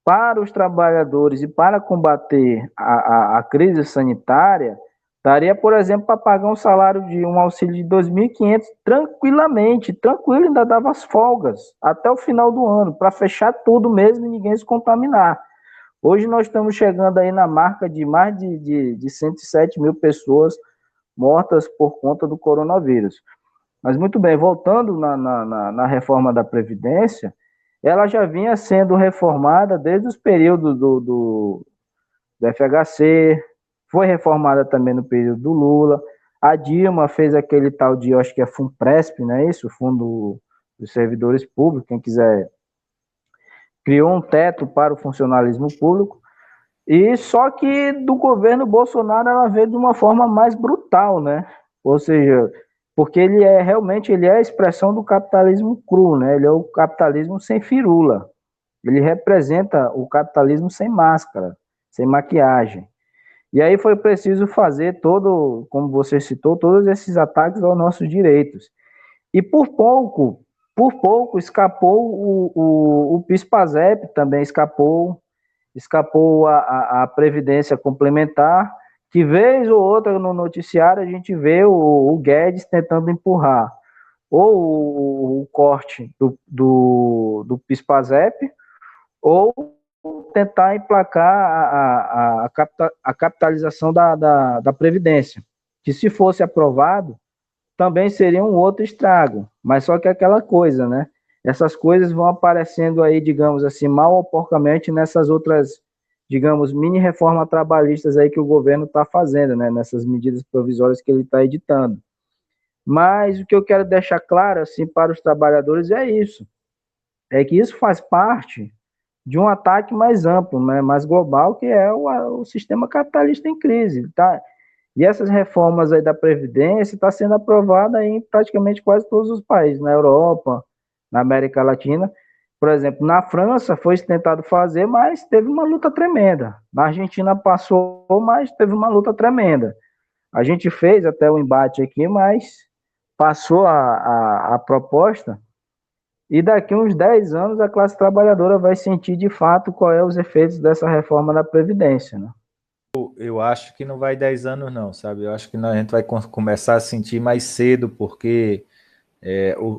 S3: para os trabalhadores e para combater a crise sanitária, daria, por exemplo, para pagar um salário de um auxílio de 2.500 tranquilamente, tranquilo, ainda dava as folgas até o final do ano, para fechar tudo mesmo e ninguém se contaminar. Hoje nós estamos chegando aí na marca de mais de 107 mil pessoas mortas por conta do coronavírus. Mas muito bem, voltando na reforma da Previdência, ela já vinha sendo reformada desde os períodos do FHC, foi reformada também no período do Lula. A Dilma fez aquele tal de, eu acho que é FUNPRESP, não é isso? Fundo dos Servidores Públicos, quem quiser, criou um teto para o funcionalismo público. E só que do governo Bolsonaro ela veio de uma forma mais brutal, né? Ou seja, porque ele é a expressão do capitalismo cru, né? Ele é o capitalismo sem firula. Ele representa o capitalismo sem máscara, sem maquiagem. E aí foi preciso fazer como você citou, todos esses ataques aos nossos direitos. E por pouco escapou o PIS/PASEP, também escapou a Previdência Complementar, que vez ou outra no noticiário a gente vê o Guedes tentando empurrar ou o corte do PIS/PASEP, ou tentar emplacar a capitalização da Previdência, que se fosse aprovado, também seria um outro estrago, mas só que é aquela coisa, né? Essas coisas vão aparecendo aí, digamos assim, mal ou porcamente nessas outras, digamos, mini reformas trabalhistas aí que o governo está fazendo, né? Nessas medidas provisórias que ele está editando. Mas o que eu quero deixar claro, assim, para os trabalhadores é que isso faz parte de um ataque mais amplo, né, mais global, que é o sistema capitalista em crise, tá? E essas reformas aí da Previdência estão sendo aprovadas em praticamente quase todos os países, na Europa, na América Latina. Por exemplo, na França foi tentado fazer, mas teve uma luta tremenda. Na Argentina passou, mas teve uma luta tremenda. A gente fez até o embate aqui, mas passou a proposta, e daqui a uns 10 anos a classe trabalhadora vai sentir de fato qual é os efeitos dessa reforma da Previdência, né?
S2: Eu acho que não vai 10 anos, não, sabe? Eu acho que a gente vai começar a sentir mais cedo, porque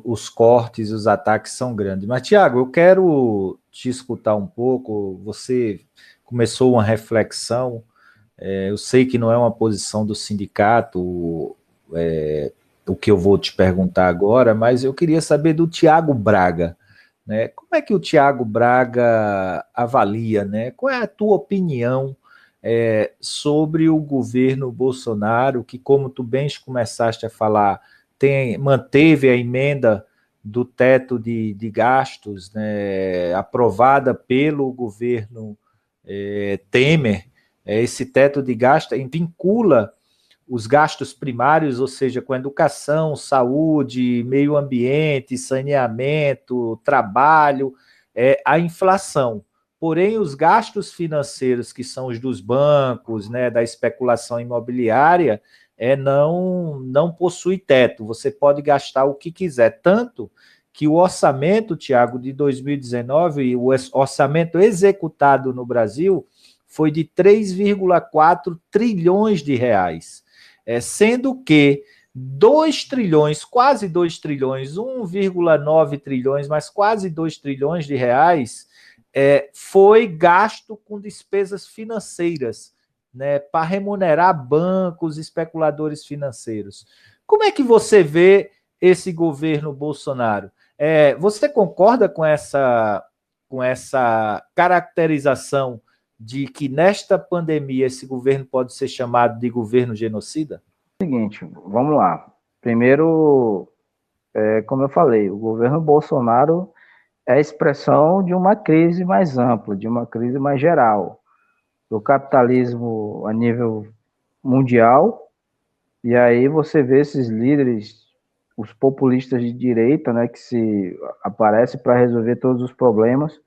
S2: os cortes, os ataques são grandes. Mas, Tiago, eu quero te escutar um pouco. Você começou uma reflexão. Eu sei que não é uma posição do sindicato, o que eu vou te perguntar agora, mas eu queria saber do Tiago Braga, né? Como é que o Tiago Braga avalia, né? Qual é a tua opinião sobre o governo Bolsonaro, que, como tu bem começaste a falar, manteve a emenda do teto de gastos, né, aprovada pelo governo Temer. Esse teto de gastos vincula os gastos primários, ou seja, com educação, saúde, meio ambiente, saneamento, trabalho, a inflação. Porém, os gastos financeiros, que são os dos bancos, né, da especulação imobiliária, não possui teto. Você pode gastar o que quiser. Tanto que o orçamento, Tiago, de 2019, o orçamento executado no Brasil, foi de 3,4 trilhões de reais. Sendo que 2 trilhões, quase 2 trilhões, 1,9 trilhões, mas quase 2 trilhões de reais, foi gasto com despesas financeiras, né, para remunerar bancos, especuladores financeiros. Como é que você vê esse governo Bolsonaro? Você concorda com essa caracterização de que nesta pandemia esse governo pode ser chamado de governo genocida?
S3: Seguinte, vamos lá. Primeiro, como eu falei, o governo Bolsonaro é a expressão de uma crise mais ampla, de uma crise mais geral, do capitalismo a nível mundial. E aí você vê esses líderes, os populistas de direita, né, que se aparecem para resolver todos os problemas.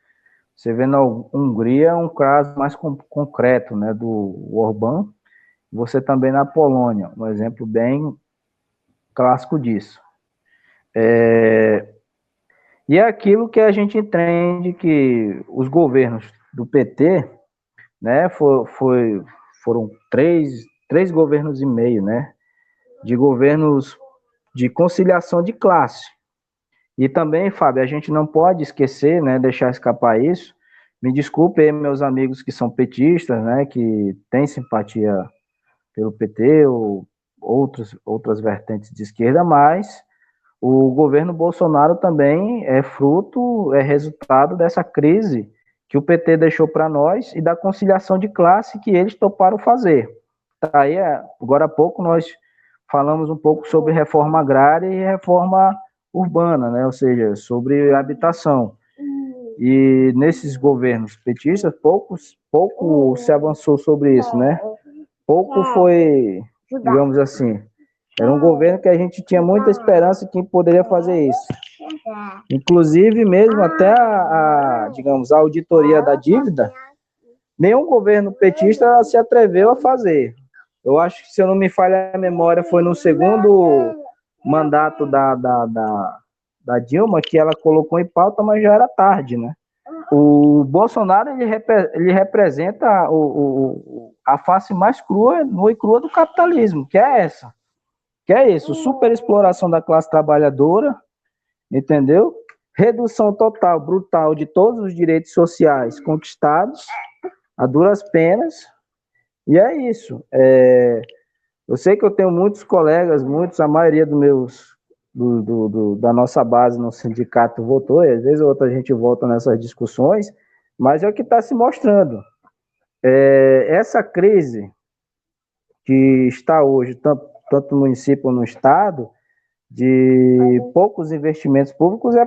S3: Você vê na Hungria um caso mais concreto, né, do Orbán. Você também na Polônia, um exemplo bem clássico disso. E é aquilo que a gente entende que os governos do PT, né, foram três governos e meio, né, de governos de conciliação de classe. E também, Fábio, a gente não pode esquecer, né, deixar escapar isso. Me desculpe aí, meus amigos que são petistas, né, que têm simpatia pelo PT ou outras vertentes de esquerda, mas o governo Bolsonaro também é fruto, é resultado dessa crise que o PT deixou para nós e da conciliação de classe que eles toparam fazer. Tá aí, agora há pouco nós falamos um pouco sobre reforma agrária e reforma urbana, né? Ou seja, sobre habitação. E nesses governos petistas, pouco se avançou sobre isso, né? Pouco foi, digamos assim, era um governo que a gente tinha muita esperança que poderia fazer isso. Inclusive, mesmo até digamos, a auditoria da dívida, nenhum governo petista se atreveu a fazer. Eu acho que, se eu não me falha a memória, foi no segundo mandato da Dilma que ela colocou em pauta, mas já era tarde, né? O Bolsonaro, ele representa a face mais crua, nua e crua do capitalismo, que é essa. Que é isso, superexploração da classe trabalhadora, entendeu? Redução total, brutal de todos os direitos sociais conquistados, a duras penas, e é isso. Eu sei que eu tenho muitos colegas, a maioria dos meus, da nossa base no sindicato votou, e às vezes outra gente volta nessas discussões, mas é o que está se mostrando. Essa crise que está hoje, tanto no município como no estado, de poucos investimentos públicos, é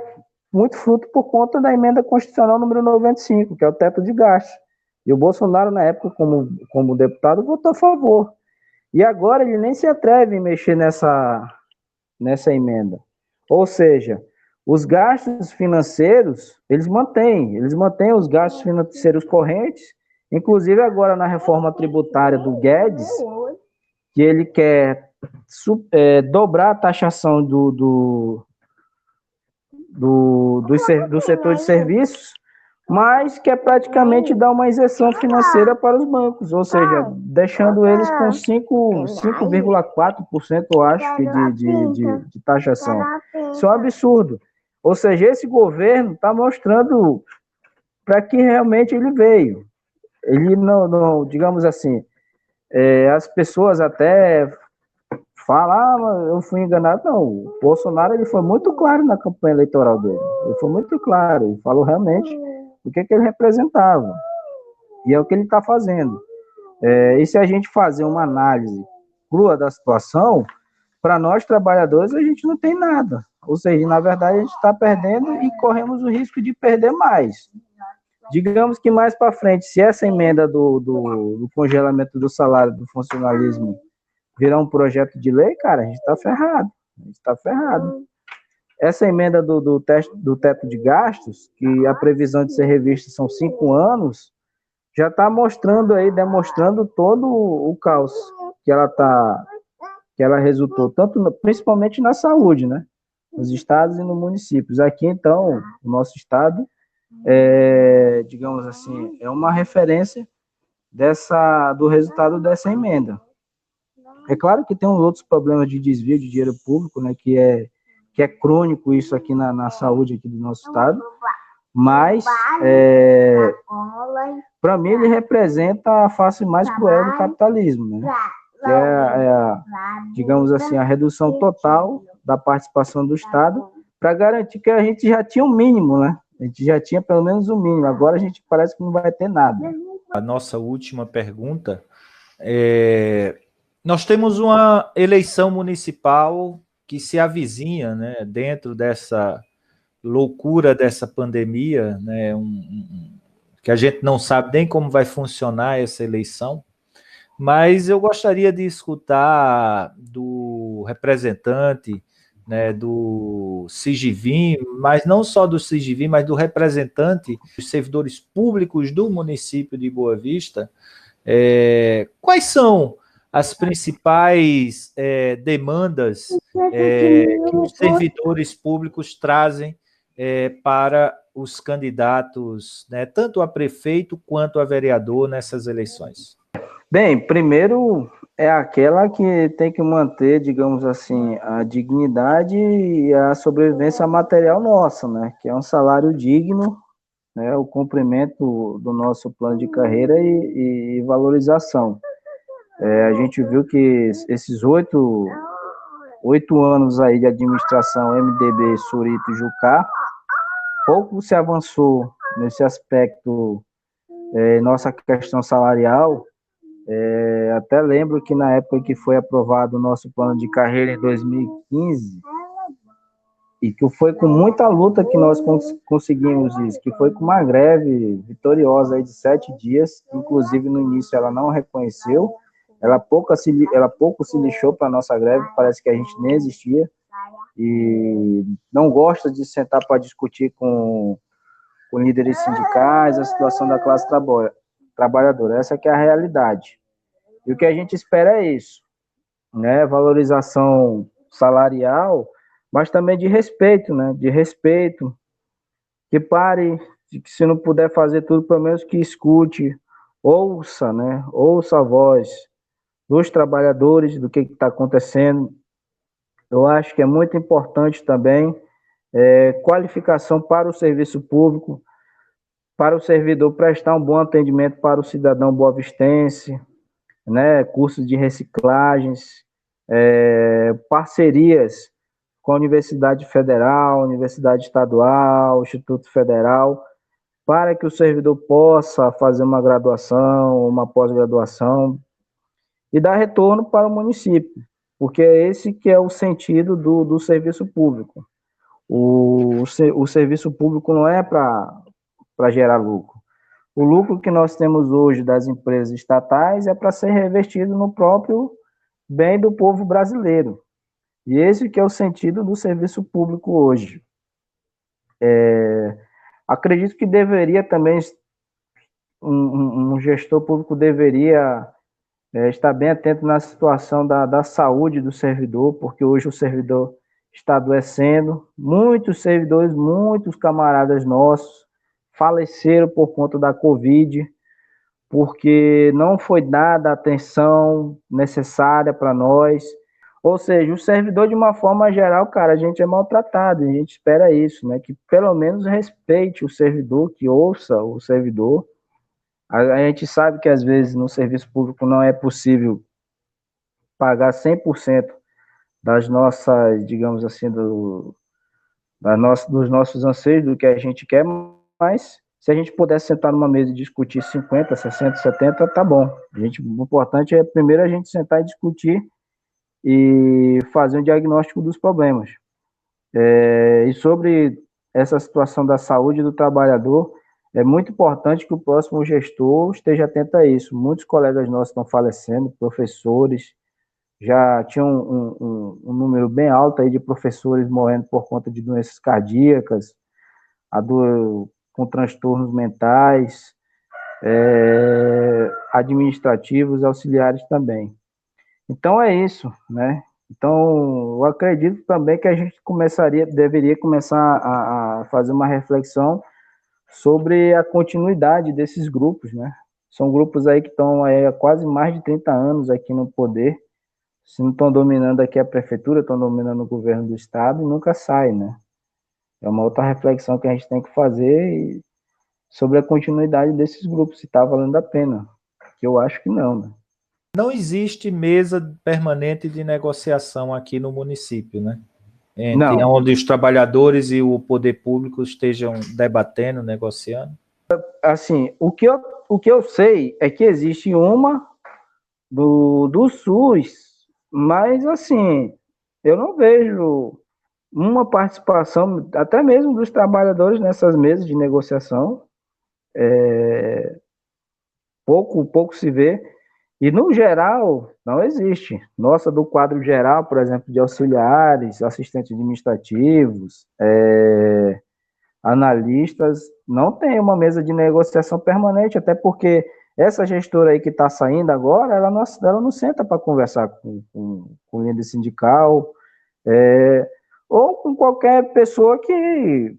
S3: muito fruto por conta da emenda constitucional número 95, que é o teto de gastos. E o Bolsonaro, na época, como deputado, votou a favor. E agora ele nem se atreve em mexer nessa emenda. Ou seja, os gastos financeiros, eles mantêm os gastos financeiros correntes, inclusive agora na reforma tributária do Guedes, que ele quer dobrar a taxação do setor de serviços, mas quer praticamente dar uma isenção financeira para os bancos, ou seja, deixando eles com 5,4%, eu acho, de taxação. Isso é um absurdo. Ou seja, esse governo está mostrando para que realmente ele veio. Ele não, digamos assim, as pessoas até falam, mas eu fui enganado. Não, o Bolsonaro, ele foi muito claro na campanha eleitoral dele. Ele foi muito claro, ele falou realmente o que ele representava. E é o que ele está fazendo. E se a gente fazer uma análise crua da situação, para nós trabalhadores, a gente não tem nada. Ou seja, na verdade, a gente está perdendo e corremos o risco de perder mais. Digamos que mais para frente, se essa emenda do congelamento do salário do funcionalismo virar um projeto de lei, cara, a gente está ferrado. A gente está ferrado. Essa emenda do teto de gastos, que a previsão de ser revista são 5 anos, já está demonstrando todo o caos que ela resultou, principalmente na saúde, né? Nos estados e nos municípios. Aqui, então, o nosso estado, digamos assim, é uma referência do resultado dessa emenda. É claro que tem outros problemas de desvio de dinheiro público, né, que é crônico isso aqui na saúde aqui do nosso estado, mas para mim ele representa a face mais cruel do capitalismo, né, que digamos assim, a redução total da participação do Estado para garantir que a gente já tinha um mínimo, né, a gente já tinha pelo menos um mínimo, agora a gente parece que não vai ter nada.
S2: A nossa última pergunta nós temos uma eleição municipal que se avizinha, né, dentro dessa loucura dessa pandemia, né, que a gente não sabe nem como vai funcionar essa eleição, mas eu gostaria de escutar do representante, né, do Sigivim, mas não só do Sigivim, mas do representante dos servidores públicos do município de Boa Vista, quais são as principais demandas que os servidores públicos trazem para os candidatos, né, tanto a prefeito quanto a vereador nessas eleições?
S3: Bem, primeiro é aquela que tem que manter, digamos assim, a dignidade e a sobrevivência material nossa, né, que é um salário digno, né, o cumprimento do nosso plano de carreira e valorização. A gente viu que esses 8 8 anos aí de administração MDB, Surito e Jucá, pouco se avançou nesse aspecto, nossa questão salarial. Até lembro que na época que foi aprovado o nosso plano de carreira em 2015, e que foi com muita luta que nós conseguimos isso, que foi com uma greve vitoriosa aí de 7 dias, inclusive no início ela não reconheceu, ela pouco se lixou para a nossa greve, parece que a gente nem existia, e não gosta de sentar para discutir com líderes sindicais a situação da classe trabalhadora. Essa que é a realidade. E o que a gente espera é isso, né? Valorização salarial, mas também de respeito, né? De respeito, que pare, que se não puder fazer tudo, pelo menos que escute, ouça, né? Ouça a voz dos trabalhadores, do que está acontecendo. Eu acho que é muito importante também qualificação para o serviço público, para o servidor prestar um bom atendimento para o cidadão boavistense, né? Cursos de reciclagens, parcerias com a Universidade Federal, Universidade Estadual, Instituto Federal, para que o servidor possa fazer uma graduação, uma pós-graduação e dar retorno para o município, porque é esse que é o sentido do serviço público. O serviço público não é para gerar lucro. O lucro que nós temos hoje das empresas estatais é para ser revestido no próprio bem do povo brasileiro. E esse que é o sentido do serviço público hoje. Acredito que deveria também, um gestor público deveria estar bem atento na situação da saúde do servidor, porque hoje o servidor está adoecendo. Muitos servidores, muitos camaradas nossos faleceram por conta da Covid, porque não foi dada a atenção necessária para nós. Ou seja, o servidor, de uma forma geral, cara, a gente é maltratado, e a gente espera isso, né? Que pelo menos respeite o servidor, que ouça o servidor. A gente sabe que às vezes no serviço público não é possível pagar 100% das nossas, digamos assim, dos nossos anseios, do que a gente quer, mas se a gente pudesse sentar numa mesa e discutir 50, 60, 70, tá bom. O importante é primeiro a gente sentar e discutir e fazer um diagnóstico dos problemas. E sobre essa situação da saúde do trabalhador, é muito importante que o próximo gestor esteja atento a isso. Muitos colegas nossos estão falecendo, professores, já tinha um número bem alto aí de professores morrendo por conta de doenças cardíacas, com transtornos mentais, administrativos, auxiliares também. Então é isso, né? Então eu acredito também que a gente deveria começar a fazer uma reflexão sobre a continuidade desses grupos, né? São grupos aí que estão há quase mais de 30 anos aqui no poder. Se não estão dominando aqui a prefeitura, estão dominando o governo do estado e nunca sai, né? É uma outra reflexão que a gente tem que fazer sobre a continuidade desses grupos, se está valendo a pena. Que eu acho que não, né?
S2: Não existe mesa permanente de negociação aqui no município, né? Entre onde os trabalhadores e o poder público estejam debatendo, negociando.
S3: Assim, o que eu sei é que existe uma do SUS, mas assim, eu não vejo uma participação, até mesmo dos trabalhadores nessas mesas de negociação. Pouco se vê. E, no geral, não existe. Nossa, do quadro geral, por exemplo, de auxiliares, assistentes administrativos, analistas, não tem uma mesa de negociação permanente, até porque essa gestora aí que está saindo agora, ela não senta para conversar com o líder sindical, ou com qualquer pessoa que,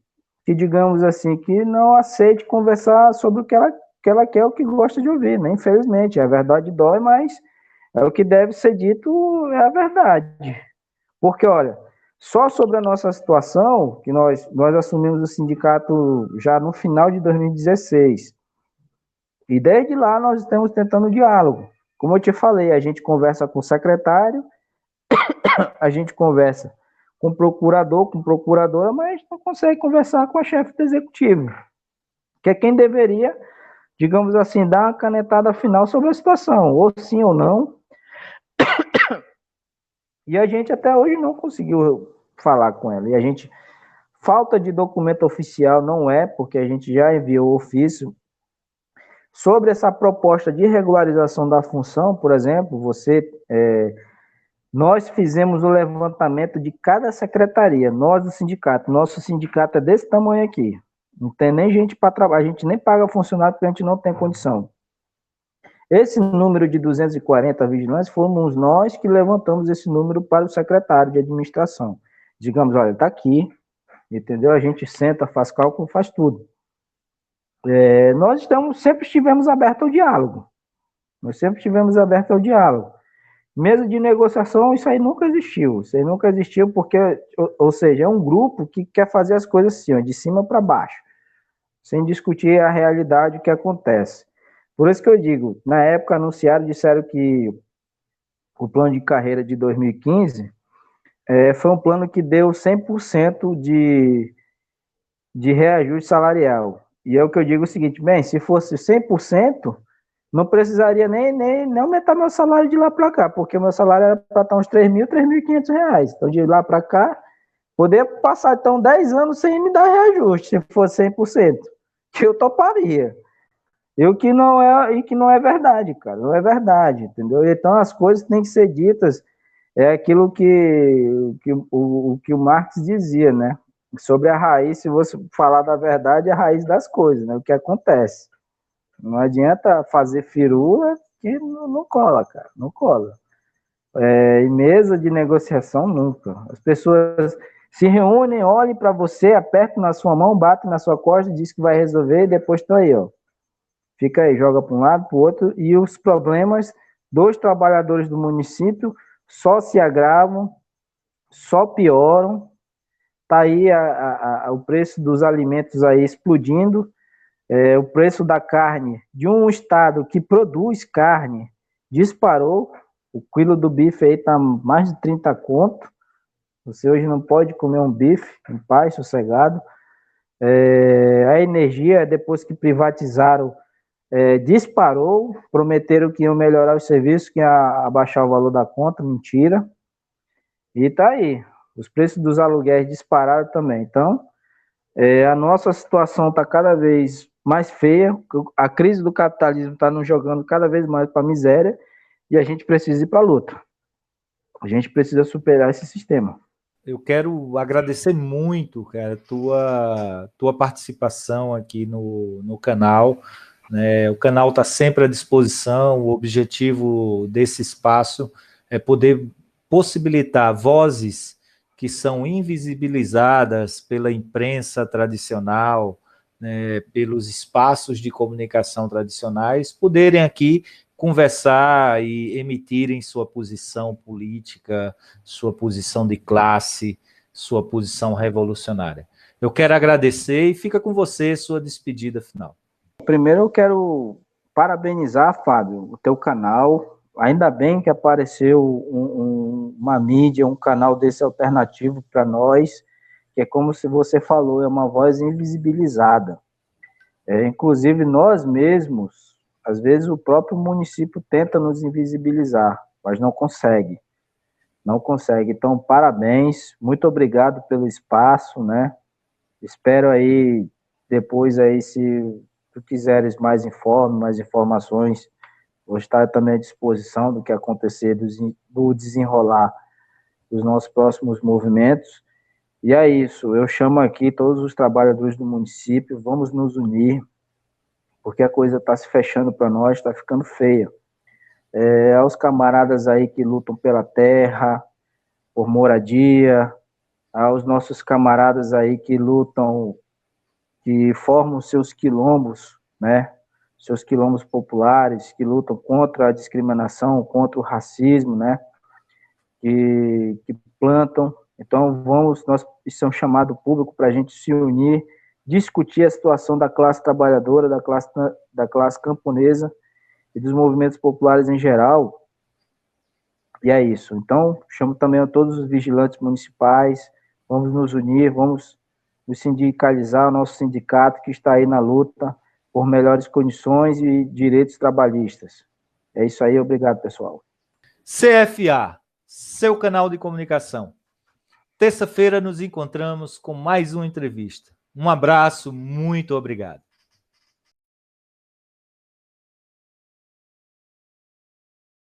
S3: digamos assim, que não aceite conversar sobre o que ela quer, o que gosta de ouvir, né? Infelizmente, a verdade dói, mas é o que deve ser dito, é a verdade. Porque, olha, só sobre a nossa situação, que nós assumimos o sindicato já no final de 2016, e desde lá nós estamos tentando diálogo. Como eu te falei, a gente conversa com o secretário, a gente conversa com o procurador, com procuradora, mas não consegue conversar com a chefe do executivo, que é quem deveria, digamos assim, dar uma canetada final sobre a situação, ou sim ou não. E a gente até hoje não conseguiu falar com ela. E a gente, falta de documento oficial não é, porque a gente já enviou ofício sobre essa proposta de regularização da função, por exemplo, nós fizemos o levantamento de cada secretaria, nós do sindicato. Nosso sindicato é desse tamanho aqui. Não tem nem gente para trabalhar, a gente nem paga funcionário porque a gente não tem condição. Esse número de 240 vigilantes fomos nós que levantamos esse número para o secretário de administração. Digamos, olha, está aqui, entendeu? A gente senta, faz cálculo, faz tudo. Nós sempre estivemos abertos ao diálogo. Nós sempre estivemos abertos ao diálogo. Mesa de negociação, isso aí nunca existiu. Isso aí nunca existiu porque, ou seja, é um grupo que quer fazer as coisas assim, ó, de cima para baixo, sem discutir a realidade, o que acontece. Por isso que eu digo, na época anunciaram, disseram que o plano de carreira de 2015 foi um plano que deu 100% de reajuste salarial. E é o que eu digo o seguinte, bem, se fosse 100%, não precisaria nem aumentar meu salário de lá para cá, porque meu salário era para estar uns R$ 3.500. Então, de lá para cá, poder passar, então, 10 anos sem me dar reajuste, se fosse 100%, que eu toparia. E que não é verdade, cara, não é verdade, entendeu? Então, as coisas têm que ser ditas, é aquilo que o Marx dizia, né? Sobre a raiz, se você falar da verdade, é a raiz das coisas, né? O que acontece. Não adianta fazer firula que não cola, cara, não cola. Em mesa de negociação, nunca. As pessoas se reúnem, olhem para você, apertam na sua mão, batem na sua costa, diz que vai resolver e depois estão aí, ó. Fica aí, joga para um lado, para o outro, e os problemas dos trabalhadores do município só se agravam, só pioram. Está aí o preço dos alimentos aí explodindo, o preço da carne de um estado que produz carne disparou, o quilo do bife aí está mais de 30 conto, você hoje não pode comer um bife em paz, sossegado. A energia, depois que privatizaram, disparou, prometeram que iam melhorar os serviços, que ia abaixar o valor da conta, mentira. E tá aí, os preços dos aluguéis dispararam também. Então, a nossa situação está cada vez mais feia, a crise do capitalismo está nos jogando cada vez mais para a miséria e a gente precisa ir para a luta. A gente precisa superar esse sistema.
S2: Eu quero agradecer muito, cara, tua participação aqui no canal. Né? O canal está sempre à disposição. O objetivo desse espaço é poder possibilitar vozes que são invisibilizadas pela imprensa tradicional, né, pelos espaços de comunicação tradicionais, poderem aqui conversar e emitirem sua posição política, sua posição de classe, sua posição revolucionária. Eu quero agradecer e fica com você sua despedida final.
S3: Primeiro eu quero parabenizar, Fábio, o teu canal. Ainda bem que apareceu uma mídia, um canal desse alternativo para nós, que é como se você falou, é uma voz invisibilizada. Inclusive nós mesmos, às vezes o próprio município tenta nos invisibilizar, mas não consegue. Não consegue. Então, parabéns, muito obrigado pelo espaço, né? Espero aí, depois aí, se tu quiseres mais informações, vou estar também à disposição do que acontecer, do desenrolar dos nossos próximos movimentos. E é isso, eu chamo aqui todos os trabalhadores do município, vamos nos unir, porque a coisa está se fechando para nós, está ficando feia. Aos camaradas aí que lutam pela terra, por moradia, aos nossos camaradas aí que lutam, que formam seus quilombos, né? Seus quilombos populares, que lutam contra a discriminação, contra o racismo, né? Que plantam. Então, isso é um chamado público para a gente se unir, discutir a situação da classe trabalhadora, da classe camponesa e dos movimentos populares em geral. E é isso. Então, chamo também a todos os vigilantes municipais, vamos nos unir, vamos nos sindicalizar, o nosso sindicato que está aí na luta por melhores condições e direitos trabalhistas. É isso aí, obrigado, pessoal.
S2: CFA, seu canal de comunicação. Terça-feira nos encontramos com mais uma entrevista. Um abraço, muito obrigado.